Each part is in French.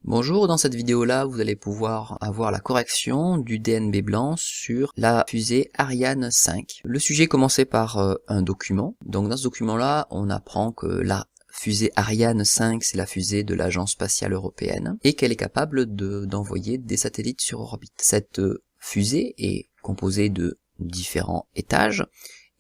Bonjour, dans cette vidéo-là, vous allez pouvoir avoir la correction du DNB blanc sur la fusée Ariane 5. Le sujet commençait par un document. Donc dans ce document-là, on apprend que la fusée Ariane 5, c'est la fusée de l'Agence spatiale européenne, et qu'elle est capable d'envoyer des satellites sur orbite. Cette fusée est composée de différents étages,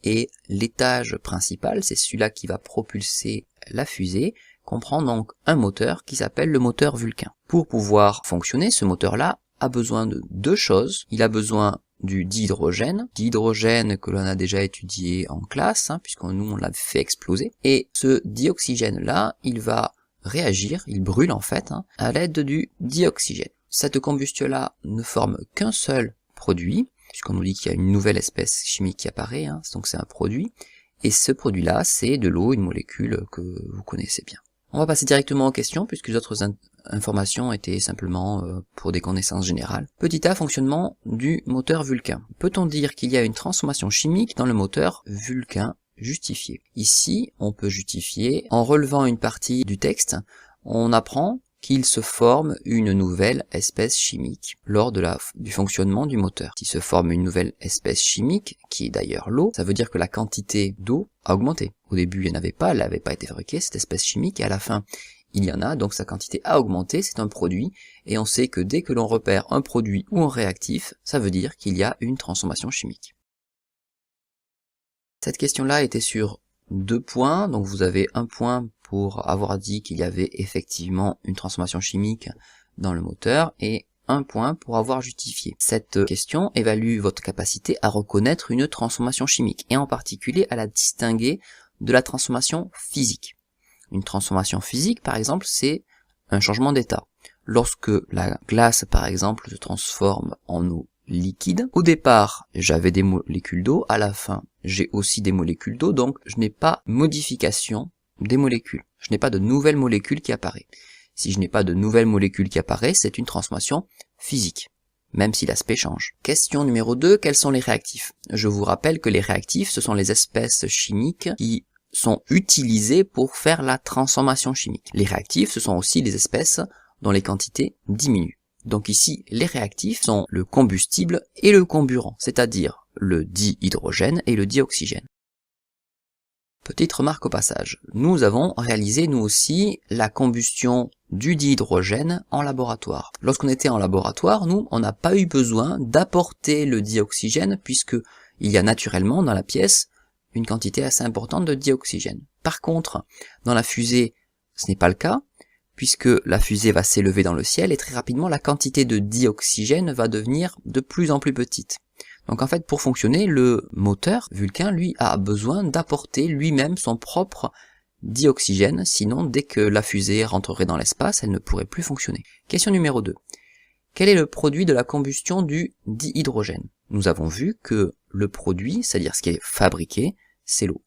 et l'étage principal, c'est celui-là qui va propulser la fusée, comprend donc un moteur qui s'appelle le moteur Vulcain. Pour pouvoir fonctionner, ce moteur-là a besoin de deux choses. Il a besoin du dihydrogène que l'on a déjà étudié en classe, puisque nous on l'a fait exploser. Et ce dioxygène-là, il va réagir, il brûle en fait, à l'aide du dioxygène. Cette combustion-là ne forme qu'un seul produit, puisqu'on nous dit qu'il y a une nouvelle espèce chimique qui apparaît, donc c'est un produit. Et ce produit-là, c'est de l'eau, une molécule que vous connaissez bien. On va passer directement aux questions, puisque les autres informations étaient simplement pour des connaissances générales. Petit a, fonctionnement du moteur Vulcain. Peut-on dire qu'il y a une transformation chimique dans le moteur Vulcain justifié? Ici, on peut justifier en relevant une partie du texte. On apprend qu'il se forme une nouvelle espèce chimique lors du fonctionnement du moteur. S'il se forme une nouvelle espèce chimique, qui est d'ailleurs l'eau, ça veut dire que la quantité d'eau a augmenté. Au début, il n'y en avait pas, elle n'avait pas été fabriquée, cette espèce chimique, et à la fin, il y en a, donc sa quantité a augmenté, c'est un produit, et on sait que dès que l'on repère un produit ou un réactif, ça veut dire qu'il y a une transformation chimique. Cette question-là était sur 2 points, donc vous avez un point pour avoir dit qu'il y avait effectivement une transformation chimique dans le moteur, et un point pour avoir justifié. Cette question évalue votre capacité à reconnaître une transformation chimique, et en particulier à la distinguer de la transformation physique. Une transformation physique, par exemple, c'est un changement d'état. Lorsque la glace, par exemple, se transforme en eau liquide, au départ, j'avais des molécules d'eau, à la fin, j'ai aussi des molécules d'eau, donc je n'ai pas modification des molécules. Je n'ai pas de nouvelle molécule qui apparaît. Si je n'ai pas de nouvelle molécule qui apparaît, c'est une transformation physique, même si l'aspect change. Question numéro 2, quels sont les réactifs? Je vous rappelle que les réactifs, ce sont les espèces chimiques qui sont utilisées pour faire la transformation chimique. Les réactifs, ce sont aussi les espèces dont les quantités diminuent. Donc ici, les réactifs sont le combustible et le comburant, c'est-à-dire le dihydrogène et le dioxygène. Petite remarque au passage, nous avons réalisé nous aussi la combustion du dihydrogène en laboratoire. Lorsqu'on était en laboratoire, nous, on n'a pas eu besoin d'apporter le dioxygène puisque il y a naturellement dans la pièce une quantité assez importante de dioxygène. Par contre, dans la fusée, ce n'est pas le cas, puisque la fusée va s'élever dans le ciel et très rapidement la quantité de dioxygène va devenir de plus en plus petite. Donc en fait, pour fonctionner, le moteur Vulcain, lui, a besoin d'apporter lui-même son propre dioxygène, sinon dès que la fusée rentrerait dans l'espace, elle ne pourrait plus fonctionner. Question numéro 2. Quel est le produit de la combustion du dihydrogène? Nous avons vu que le produit, c'est-à-dire ce qui est fabriqué, c'est l'eau.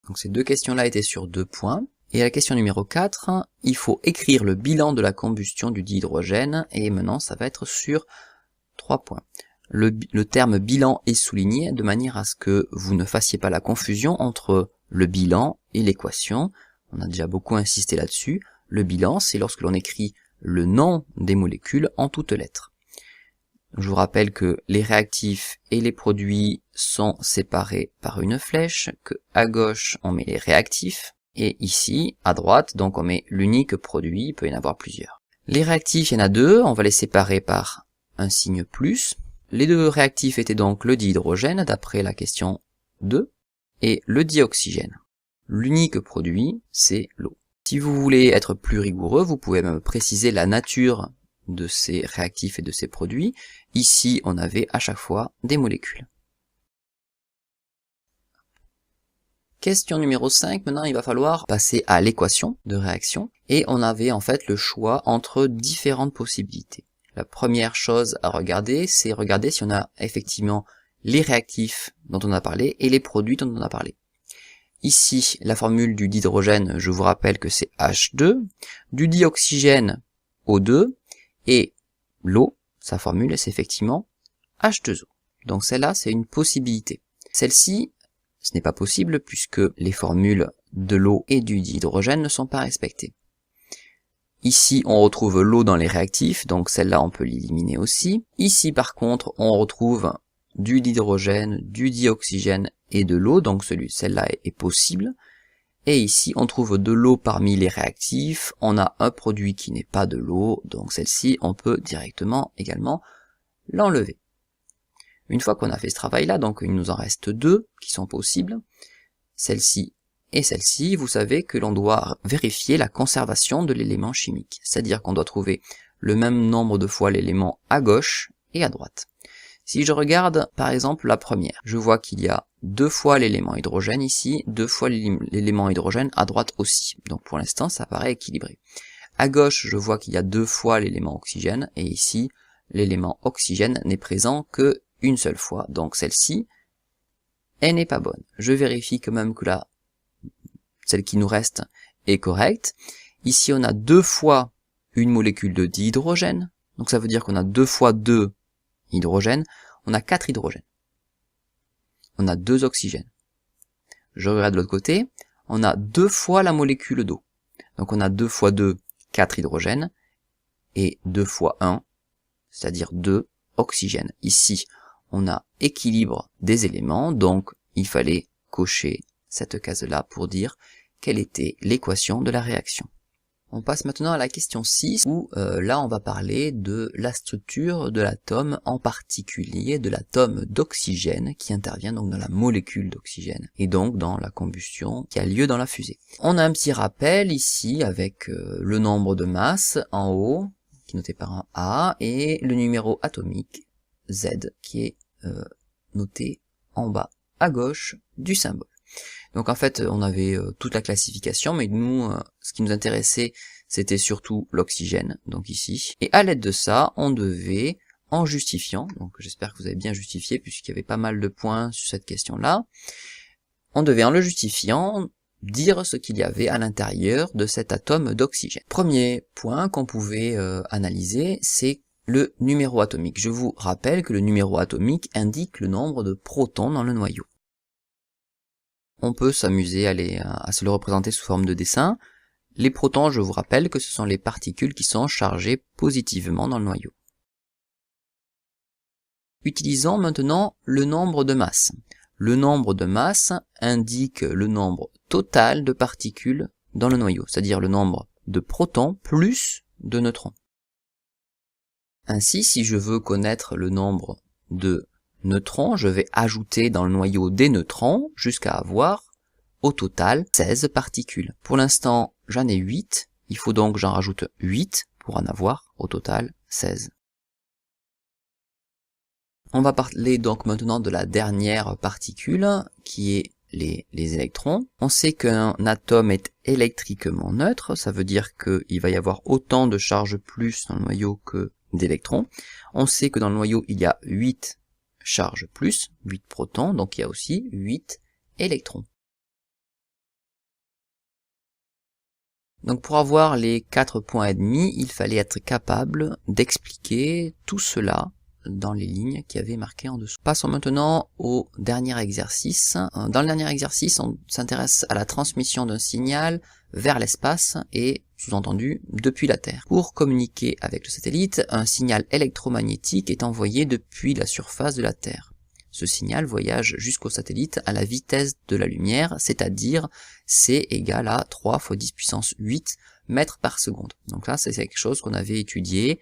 Donc ces deux questions-là étaient sur 2 points. Et à la question numéro 4, il faut écrire le bilan de la combustion du dihydrogène, et maintenant ça va être sur 3 points. Le terme bilan est souligné de manière à ce que vous ne fassiez pas la confusion entre le bilan et l'équation. On a déjà beaucoup insisté là-dessus. Le bilan, c'est lorsque l'on écrit le nom des molécules en toutes lettres. Je vous rappelle que les réactifs et les produits sont séparés par une flèche, que à gauche on met les réactifs, et ici, à droite, donc on met l'unique produit, il peut y en avoir plusieurs. Les réactifs, il y en a 2, on va les séparer par un signe plus. Les 2 réactifs étaient donc le dihydrogène, d'après la question 2, et le dioxygène. L'unique produit, c'est l'eau. Si vous voulez être plus rigoureux, vous pouvez même préciser la nature de ces réactifs et de ces produits. Ici, on avait à chaque fois des molécules. Question numéro 5, maintenant il va falloir passer à l'équation de réaction, et on avait en fait le choix entre différentes possibilités. La première chose à regarder, c'est regarder si on a effectivement les réactifs dont on a parlé et les produits dont on a parlé. Ici, la formule du dihydrogène, je vous rappelle que c'est H2, du dioxygène O2, et l'eau, sa formule c'est effectivement H2O. Donc celle-là, c'est une possibilité. Celle-ci, ce n'est pas possible puisque les formules de l'eau et du dihydrogène ne sont pas respectées. Ici, on retrouve l'eau dans les réactifs, donc celle-là, on peut l'éliminer aussi. Ici, par contre, on retrouve du dihydrogène, du dioxygène et de l'eau, donc celle-là est possible. Et ici, on trouve de l'eau parmi les réactifs. On a un produit qui n'est pas de l'eau, donc celle-ci, on peut directement également l'enlever. Une fois qu'on a fait ce travail-là, donc il nous en reste deux qui sont possibles. Celle-ci et celle-ci, vous savez que l'on doit vérifier la conservation de l'élément chimique. C'est-à-dire qu'on doit trouver le même nombre de fois l'élément à gauche et à droite. Si je regarde par exemple la première, je vois qu'il y a 2 fois l'élément hydrogène ici, 2 fois l'élément hydrogène à droite aussi. Donc pour l'instant ça paraît équilibré. À gauche, je vois qu'il y a 2 fois l'élément oxygène, et ici, l'élément oxygène n'est présent que une seule fois. Donc celle-ci, elle n'est pas bonne. Je vérifie quand même que celle qui nous reste est correcte. Ici, on a 2 fois une molécule de dihydrogène. Donc ça veut dire qu'on a 2 fois 2 hydrogènes. On a 4 hydrogènes. On a 2 oxygènes. Je regarde de l'autre côté. On a 2 fois la molécule d'eau. Donc on a 2 fois 2, 4 hydrogènes. Et 2 fois 1, c'est-à-dire 2 oxygènes. Ici, on a équilibre des éléments. Donc il fallait cocher cette case-là pour dire quelle était l'équation de la réaction. On passe maintenant à la question 6, où là on va parler de la structure de l'atome, en particulier de l'atome d'oxygène qui intervient donc dans la molécule d'oxygène, et donc dans la combustion qui a lieu dans la fusée. On a un petit rappel ici avec le nombre de masses en haut, qui est noté par un A, et le numéro atomique Z qui est noté en bas à gauche du symbole. Donc en fait, on avait toute la classification, mais nous, ce qui nous intéressait, c'était surtout l'oxygène, donc ici. Et à l'aide de ça, on devait, en justifiant, donc j'espère que vous avez bien justifié, puisqu'il y avait pas mal de points sur cette question-là, on devait, en le justifiant, dire ce qu'il y avait à l'intérieur de cet atome d'oxygène. Premier point qu'on pouvait analyser, c'est le numéro atomique. Je vous rappelle que le numéro atomique indique le nombre de protons dans le noyau. On peut s'amuser à se le représenter sous forme de dessin. Les protons, je vous rappelle que ce sont les particules qui sont chargées positivement dans le noyau. Utilisons maintenant le nombre de masses. Le nombre de masses indique le nombre total de particules dans le noyau, c'est-à-dire le nombre de protons plus de neutrons. Ainsi, si je veux connaître le nombre de neutrons, je vais ajouter dans le noyau des neutrons jusqu'à avoir au total 16 particules. Pour l'instant, j'en ai 8, il faut donc j'en rajoute 8 pour en avoir au total 16. On va parler donc maintenant de la dernière particule qui est les électrons. On sait qu'un atome est électriquement neutre, ça veut dire qu'il va y avoir autant de charge plus dans le noyau que d'électrons. On sait que dans le noyau il y a 8 charge plus, 8 protons, donc il y a aussi 8 électrons. Donc pour avoir les 4 points et demi, il fallait être capable d'expliquer tout cela dans les lignes qui avaient marqué en dessous. Passons maintenant au dernier exercice. Dans le dernier exercice, on s'intéresse à la transmission d'un signal vers l'espace et, sous-entendu, depuis la Terre. Pour communiquer avec le satellite, un signal électromagnétique est envoyé depuis la surface de la Terre. Ce signal voyage jusqu'au satellite à la vitesse de la lumière, c'est-à-dire c égale à 3 × 10 puissance 8 mètres par seconde. Donc là, c'est quelque chose qu'on avait étudié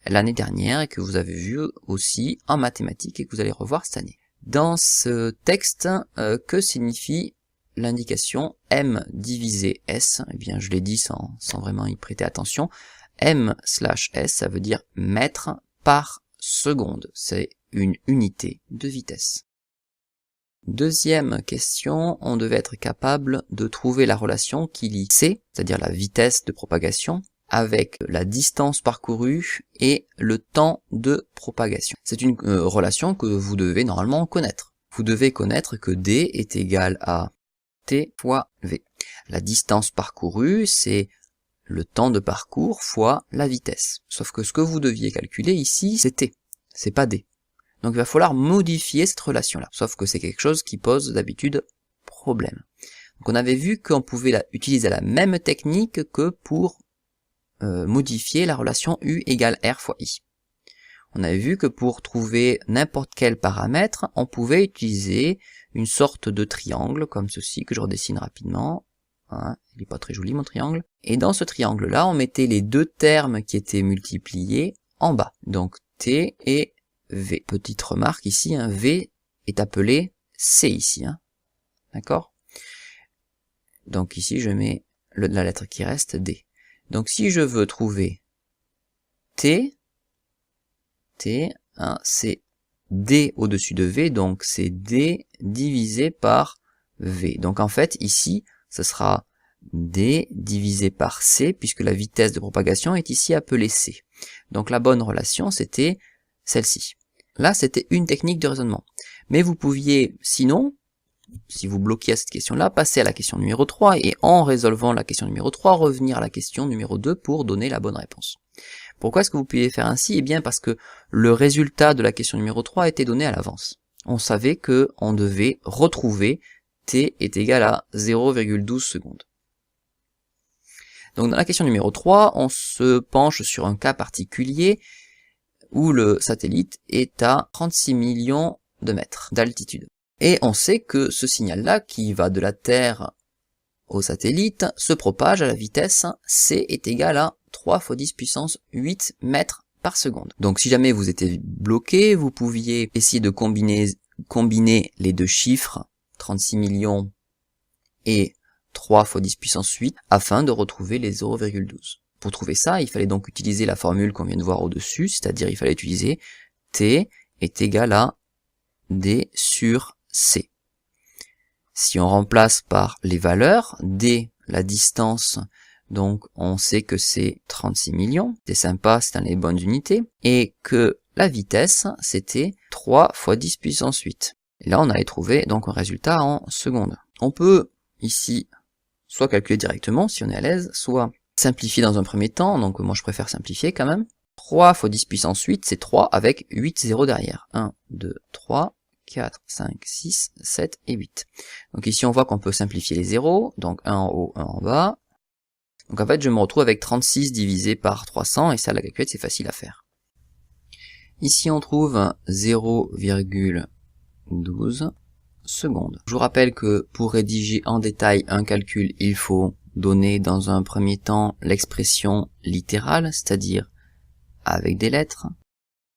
l'année dernière et que vous avez vu aussi en mathématiques et que vous allez revoir cette année. Dans ce texte, que signifie l'indication m divisé s? Eh bien, je l'ai dit sans vraiment y prêter attention. m/s, ça veut dire mètres par seconde. C'est une unité de vitesse. Deuxième question, on devait être capable de trouver la relation qui lie c, c'est-à-dire la vitesse de propagation, avec la distance parcourue et le temps de propagation. C'est une relation que vous devez normalement connaître. Vous devez connaître que d est égal à t fois v. La distance parcourue, c'est le temps de parcours fois la vitesse. Sauf que ce que vous deviez calculer ici, c'est t, c'est pas d. Donc il va falloir modifier cette relation-là. Sauf que c'est quelque chose qui pose d'habitude problème. Donc on avait vu qu'on pouvait utiliser la même technique que pour modifier la relation U égale R fois I. On avait vu que pour trouver n'importe quel paramètre, on pouvait utiliser une sorte de triangle, comme ceci, que je redessine rapidement. Hein, il n'est pas très joli mon triangle. Et dans ce triangle-là, on mettait les deux termes qui étaient multipliés en bas. Donc T et V. Petite remarque ici, hein, V est appelé C ici. Hein. D'accord? Donc ici, je mets la lettre qui reste, D. Donc si je veux trouver T, hein, c'est D au-dessus de V, donc c'est D divisé par V. Donc en fait, ici, ce sera D divisé par C, puisque la vitesse de propagation est ici appelée C. Donc la bonne relation, c'était celle-ci. Là, c'était une technique de raisonnement. Mais vous pouviez, sinon, si vous bloquiez à cette question-là, passer à la question numéro 3, et en résolvant la question numéro 3, revenir à la question numéro 2 pour donner la bonne réponse. Pourquoi est-ce que vous pouviez faire ainsi? Eh bien parce que le résultat de la question numéro 3 était donné à l'avance. On savait que on devait retrouver t est égal à 0,12 secondes. Donc dans la question numéro 3, on se penche sur un cas particulier où le satellite est à 36 millions de mètres d'altitude. Et on sait que ce signal-là, qui va de la Terre au satellite, se propage à la vitesse c est égal à 3 fois 10 puissance 8 mètres par seconde. Donc si jamais vous étiez bloqué, vous pouviez essayer de combiner les deux chiffres, 36 millions et 3 fois 10 puissance 8, afin de retrouver les 0,12. Pour trouver ça, il fallait donc utiliser la formule qu'on vient de voir au-dessus, c'est-à-dire il fallait utiliser t est égal à d sur c. Si on remplace par les valeurs, d, la distance, donc on sait que c'est 36 millions, c'est sympa, c'est dans les bonnes unités, et que la vitesse, c'était 3 fois 10 puissance 8. Et là, on avait trouvé donc un résultat en secondes. On peut ici soit calculer directement, si on est à l'aise, soit simplifier dans un premier temps, donc moi je préfère simplifier quand même. 3 fois 10 puissance 8, c'est 3 avec 8 zéros derrière. 1, 2, 3, 4, 5, 6, 7 et 8. Donc ici on voit qu'on peut simplifier les zéros, donc 1 en haut, 1 en bas. Donc en fait je me retrouve avec 36 divisé par 300, et ça la calculette c'est facile à faire. Ici on trouve 0,12 secondes. Je vous rappelle que pour rédiger en détail un calcul, il faut donner dans un premier temps l'expression littérale, c'est-à-dire avec des lettres.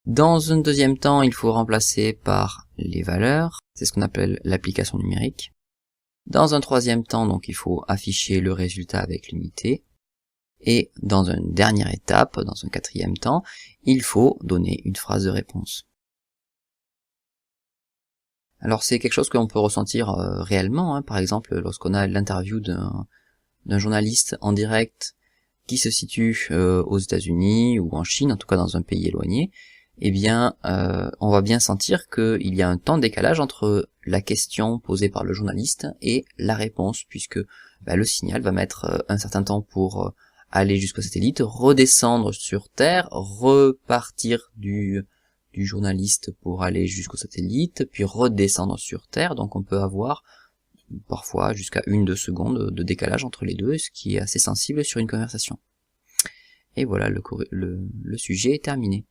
Dans un deuxième temps, il faut remplacer par les valeurs, c'est ce qu'on appelle l'application numérique. Dans un troisième temps, donc il faut afficher le résultat avec l'unité. Et dans une dernière étape, dans un quatrième temps, il faut donner une phrase de réponse. Alors c'est quelque chose que l'on peut ressentir réellement, hein. Par exemple lorsqu'on a l'interview d'un journaliste en direct qui se situe aux États-Unis ou en Chine, en tout cas dans un pays éloigné, eh bien on va bien sentir qu'il y a un temps de décalage entre la question posée par le journaliste et la réponse, puisque le signal va mettre un certain temps pour aller jusqu'au satellite, redescendre sur Terre, repartir du journaliste pour aller jusqu'au satellite, puis redescendre sur Terre. Donc on peut avoir parfois jusqu'à 1-2 secondes de décalage entre les deux, ce qui est assez sensible sur une conversation. Et voilà, le sujet est terminé.